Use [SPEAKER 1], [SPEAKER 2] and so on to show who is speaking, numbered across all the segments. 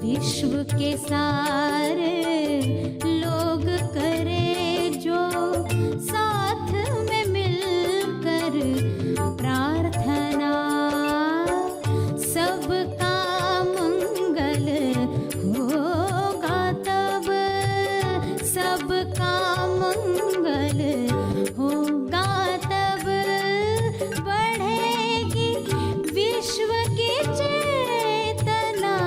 [SPEAKER 1] विश्व के सारे लोग करे जो साथ में मिलकर प्रार्थना, सबका मंगल होगा तब, सबका मंगल होगा तब, बढ़ेगी विश्व की चेतना।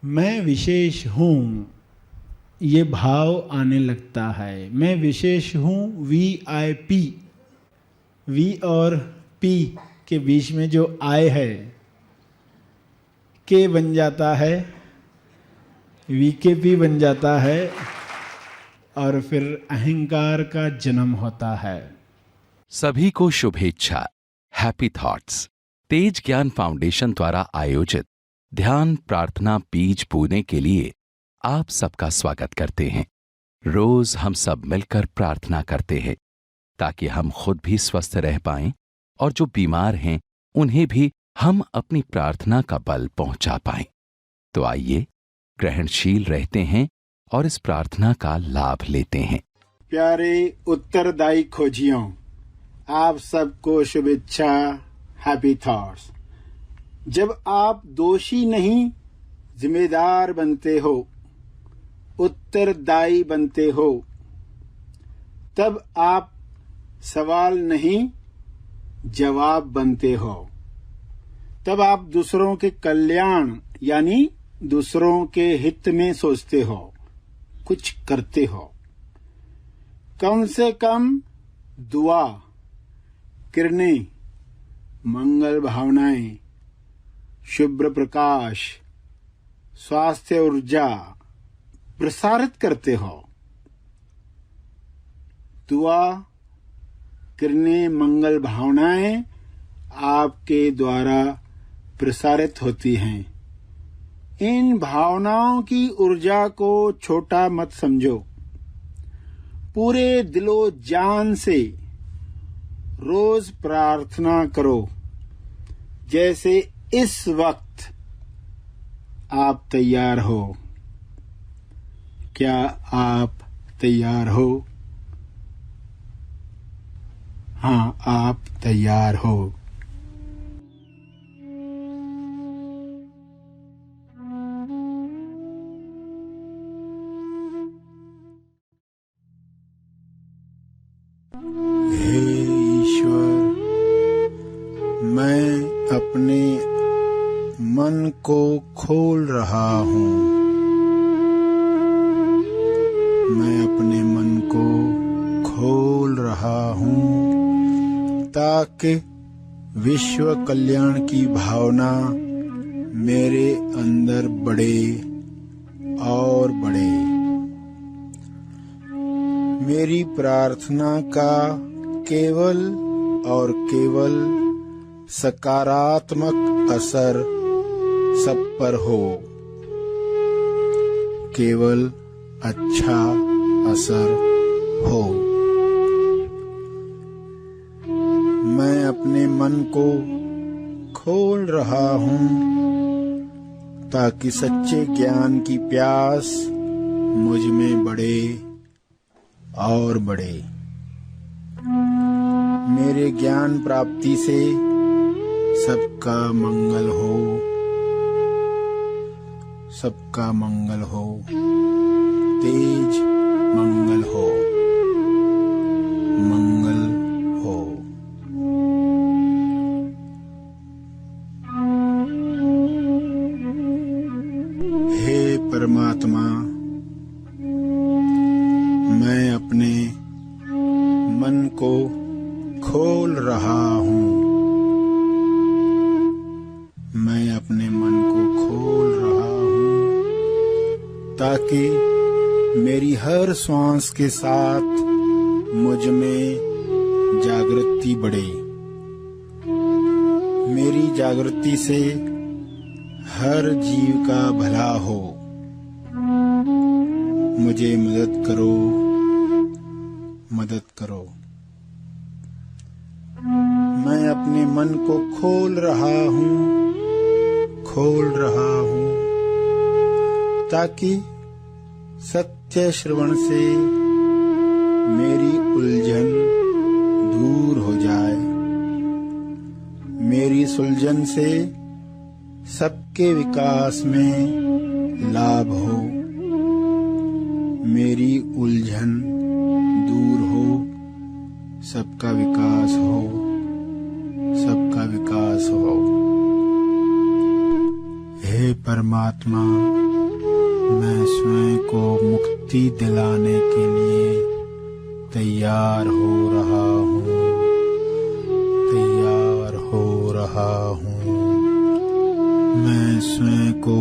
[SPEAKER 2] मैं विशेष हूँ, ये भाव आने लगता है। मैं विशेष हूँ, VIP, वी और पी के बीच में जो आई है, के बन जाता है, VKP बन जाता है, और फिर अहंकार का जन्म होता है।
[SPEAKER 3] सभी को शुभेच्छा। हैप्पी थॉट्स तेज ज्ञान फाउंडेशन द्वारा आयोजित ध्यान प्रार्थना बीज बोने के लिए आप सबका स्वागत करते हैं। रोज हम सब मिलकर प्रार्थना करते हैं ताकि हम खुद भी स्वस्थ रह पाएं और जो बीमार हैं उन्हें भी हम अपनी प्रार्थना का बल पहुंचा पाएं। तो आइए ग्रहणशील रहते हैं और इस प्रार्थना का लाभ लेते हैं।
[SPEAKER 2] प्यारे उत्तरदायी खोजियों, आप सबको शुभेच्छा। Happy thoughts. जब आप दोषी नहीं जिम्मेदार बनते हो, उत्तरदायी बनते हो, तब आप सवाल नहीं जवाब बनते हो। तब आप दूसरों के कल्याण यानी दूसरों के हित में सोचते हो, कुछ करते हो। कम से कम दुआ, किरणें, मंगल भावनाएं, शुभ्र प्रकाश, स्वास्थ्य ऊर्जा प्रसारित करते हो। दुआ, किरणें, मंगल भावनाएं आपके द्वारा प्रसारित होती हैं। इन भावनाओं की ऊर्जा को छोटा मत समझो। पूरे दिलो जान से रोज प्रार्थना करो। जैसे इस वक्त आप तैयार हो। क्या आप तैयार हो? हाँ, आप तैयार हो। हे ईश्वर, मैं अपने मन को खोल रहा हूँ। मैं अपने मन को खोल रहा हूँ ताकि विश्व कल्याण की भावना मेरे अंदर बढ़े और बढ़े। मेरी प्रार्थना का केवल और केवल सकारात्मक असर सब पर हो। केवल अच्छा असर हो। मैं अपने मन को खोल रहा हूँ ताकि सच्चे ज्ञान की प्यास मुझ में बढ़े और बढ़े। मेरे ज्ञान प्राप्ति से सबका मंगल हो, सबका मंगल हो, तेज मंगल हो, मंगल हो। हे परमात्मा, मैं अपने मन को खोल रहा हूँ। मैं ताकि मेरी हर श्वास के साथ मुझ में जागृति बढ़े। मेरी जागृति से हर जीव का भला हो। मुझे मदद करो, मदद करो। मैं अपने मन को खोल रहा हूँ ताकि सत्य श्रवण से मेरी उलझन दूर हो जाए। मेरी सुलझन से सबके विकास में लाभ हो। मेरी उलझन दूर हो, सबका विकास हो, सबका विकास हो। हे परमात्मा, मैं स्वयं को मुक्ति दिलाने के लिए तैयार हो रहा हूँ, तैयार हो रहा हूँ। मैं स्वयं को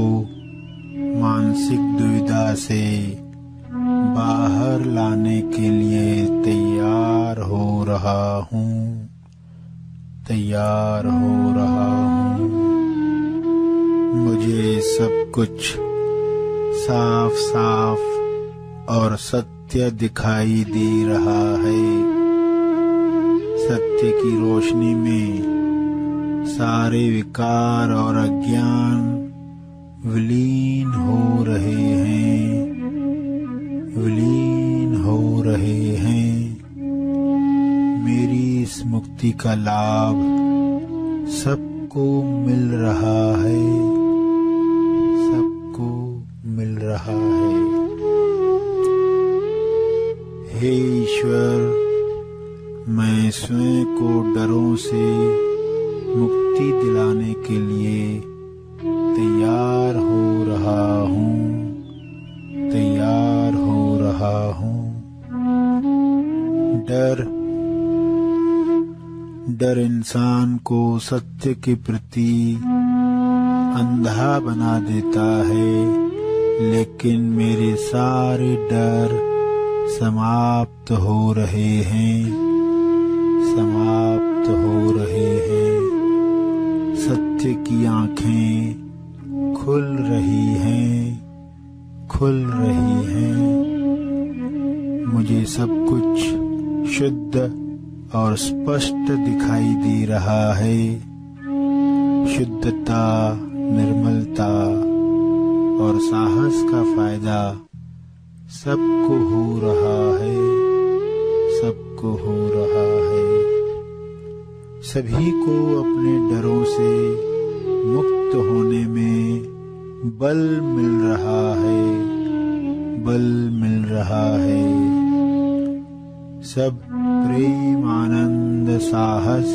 [SPEAKER 2] मानसिक दुविधा से बाहर लाने के लिए तैयार हो रहा हूँ, तैयार हो रहा हूँ। मुझे सब कुछ साफ साफ और सत्य दिखाई दे रहा है। सत्य की रोशनी में सारे विकार और अज्ञान विलीन हो रहे हैं, विलीन हो रहे हैं। मेरी इस मुक्ति का लाभ सबको मिल रहा है, सबको मिल रहा है। हे ईश्वर, मैं स्वयं को डरों से मुक्ति दिलाने के लिए तैयार हो रहा हूँ, तैयार हो रहा हूँ। डर इंसान को सत्य के प्रति अंधा बना देता है, लेकिन मेरे सारे डर समाप्त हो रहे हैं, समाप्त हो रहे हैं। सत्य की आँखें खुल रही हैं, खुल रही हैं। मुझे सब कुछ शुद्ध और स्पष्ट दिखाई दे रहा है। शुद्धता, निर्मलता और साहस का फायदा सबको हो रहा है, सबको हो रहा है। सभी को अपने डरों से मुक्त होने में बल मिल रहा है, बल मिल रहा है। सब प्रेम, आनंद, साहस,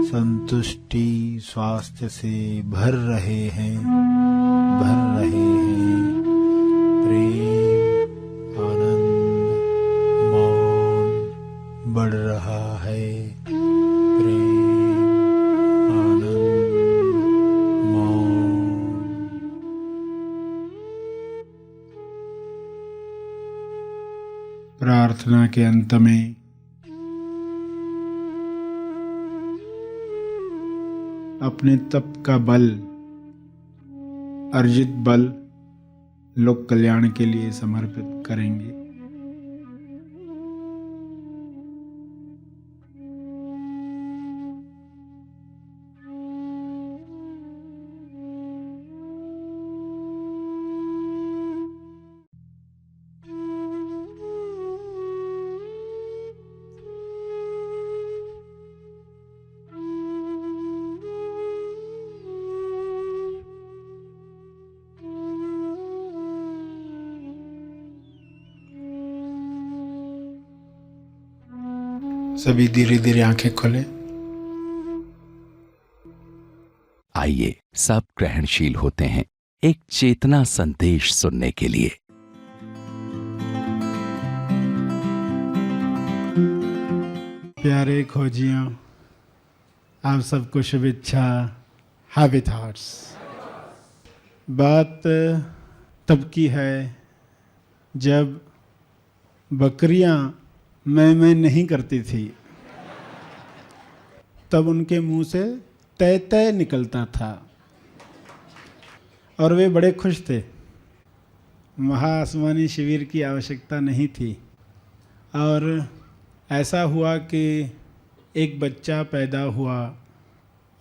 [SPEAKER 2] संतुष्टि, स्वास्थ्य से भर रहे हैं, भर रहे हैं। प्रेम, आनंद, मौन बढ़ रहा है। प्रेम, आनंद, मौन। प्रार्थना के अंत में अपने तप का बल, अर्जित बल लोक कल्याण के लिए समर्पित करेंगे। सभी धीरे धीरे आंखें खोलें।
[SPEAKER 3] आइए सब ग्रहणशील होते हैं एक चेतना संदेश सुनने के लिए।
[SPEAKER 2] प्यारे खोजियों, आप सबको शुभेच्छा, हैप्पी थॉट्स। बात तब की है जब बकरियां मैं नहीं करती थी, तब उनके मुंह से तय तय निकलता था और वे बड़े खुश थे। महाआसमानी शिविर की आवश्यकता नहीं थी। और ऐसा हुआ कि एक बच्चा पैदा हुआ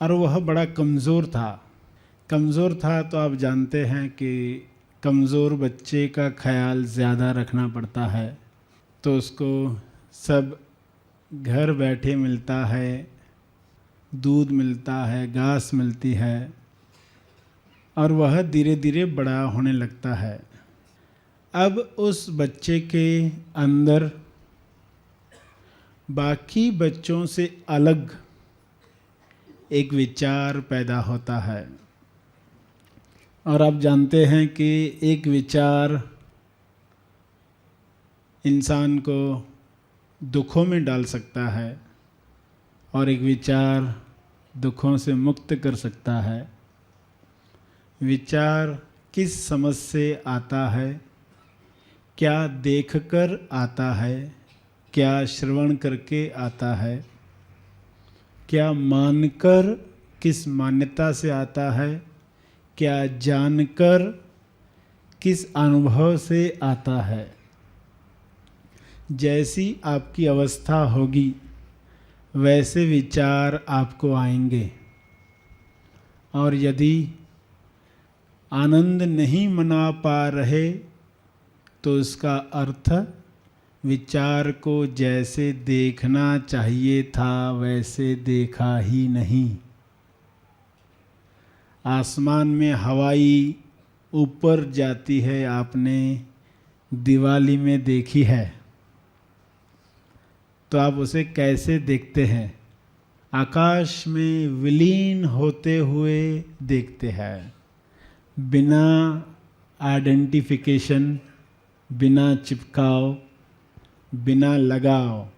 [SPEAKER 2] और वह बड़ा कमज़ोर था। कमज़ोर था तो आप जानते हैं कि कमज़ोर बच्चे का ख्याल ज़्यादा रखना पड़ता है, तो उसको सब घर बैठे मिलता है, दूध मिलता है, घास मिलती है और वह धीरे धीरे बड़ा होने लगता है। अब उस बच्चे के अंदर बाकी बच्चों से अलग एक विचार पैदा होता है। और आप जानते हैं कि एक विचार इंसान को दुखों में डाल सकता है और एक विचार दुखों से मुक्त कर सकता है। विचार किस समझ से आता है, क्या देखकर आता है, क्या श्रवण करके आता है, क्या मानकर किस मान्यता से आता है, क्या जानकर किस अनुभव से आता है। जैसी आपकी अवस्था होगी वैसे विचार आपको आएंगे। और यदि आनंद नहीं मना पा रहे तो उसका अर्थ विचार को जैसे देखना चाहिए था वैसे देखा ही नहीं। आसमान में हवाई ऊपर जाती है, आपने दिवाली में देखी है, तो आप उसे कैसे देखते हैं? आकाश में विलीन होते हुए देखते हैं, बिना आइडेंटिफिकेशन, बिना चिपकाव, बिना लगाव।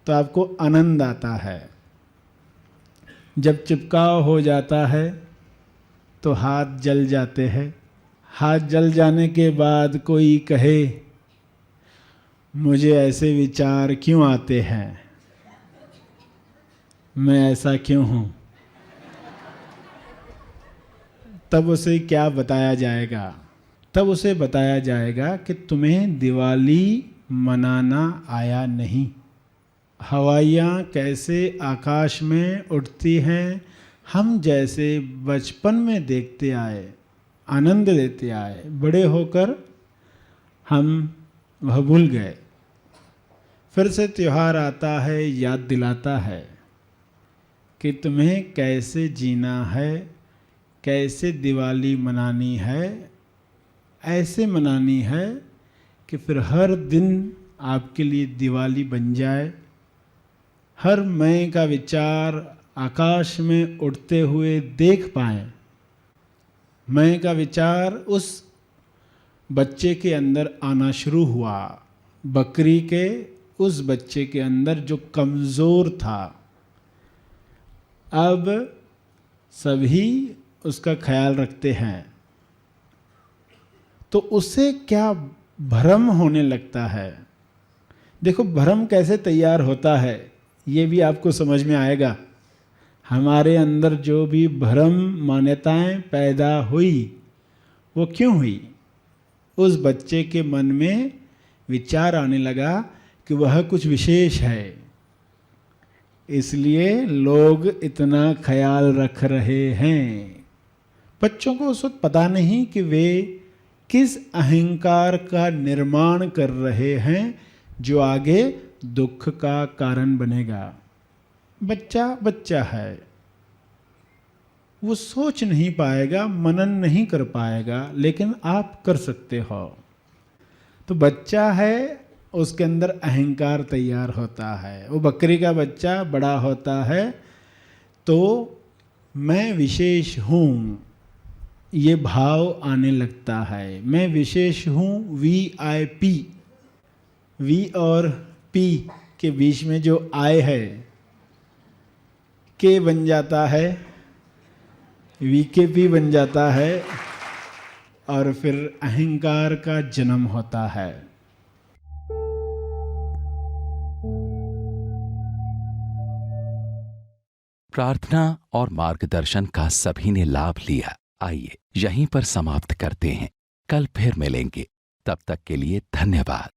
[SPEAKER 2] तो आपको आनंद आता है। जब चिपकाव हो जाता है तो हाथ जल जाते हैं। हाथ जल जाने के बाद कोई कहे मुझे ऐसे विचार क्यों आते हैं, मैं ऐसा क्यों हूँ, तब उसे क्या बताया जाएगा? तब उसे बताया जाएगा कि तुम्हें दिवाली मनाना आया नहीं। हवाइयाँ कैसे आकाश में उड़ती हैं, हम जैसे बचपन में देखते आए, आनंद लेते आए, बड़े होकर हम वह भूल गए। फिर से त्यौहार आता है, याद दिलाता है कि तुम्हें कैसे जीना है, कैसे दिवाली मनानी है। ऐसे मनानी है कि फिर हर दिन आपके लिए दिवाली बन जाए। हर मैं का विचार आकाश में उड़ते हुए देख पाएं। मैं का विचार उस बच्चे के अंदर आना शुरू हुआ, बकरी के उस बच्चे के अंदर जो कमज़ोर था। अब सभी उसका ख्याल रखते हैं, तो उससे क्या भ्रम होने लगता है। देखो भ्रम कैसे तैयार होता है ये भी आपको समझ में आएगा। हमारे अंदर जो भी भ्रम मान्यताएं पैदा हुई वो क्यों हुई? उस बच्चे के मन में विचार आने लगा कि वह कुछ विशेष है, इसलिए लोग इतना ख्याल रख रहे हैं। बच्चों को उस वक्त पता नहीं कि वे किस अहंकार का निर्माण कर रहे हैं जो आगे दुख का कारण बनेगा। बच्चा बच्चा है, वो सोच नहीं पाएगा, मनन नहीं कर पाएगा, लेकिन आप कर सकते हो। तो बच्चा है, उसके अंदर अहंकार तैयार होता है। वो बकरी का बच्चा बड़ा होता है तो मैं विशेष हूँ ये भाव आने लगता है। मैं विशेष हूँ, VIP। वी और पी के बीच में जो आई है, के बन जाता है, VKP बन जाता है। और फिर अहंकार का जन्म होता है।
[SPEAKER 3] प्रार्थना और मार्गदर्शन का सभी ने लाभ लिया। आइए यहीं पर समाप्त करते हैं, कल फिर मिलेंगे। तब तक के लिए धन्यवाद।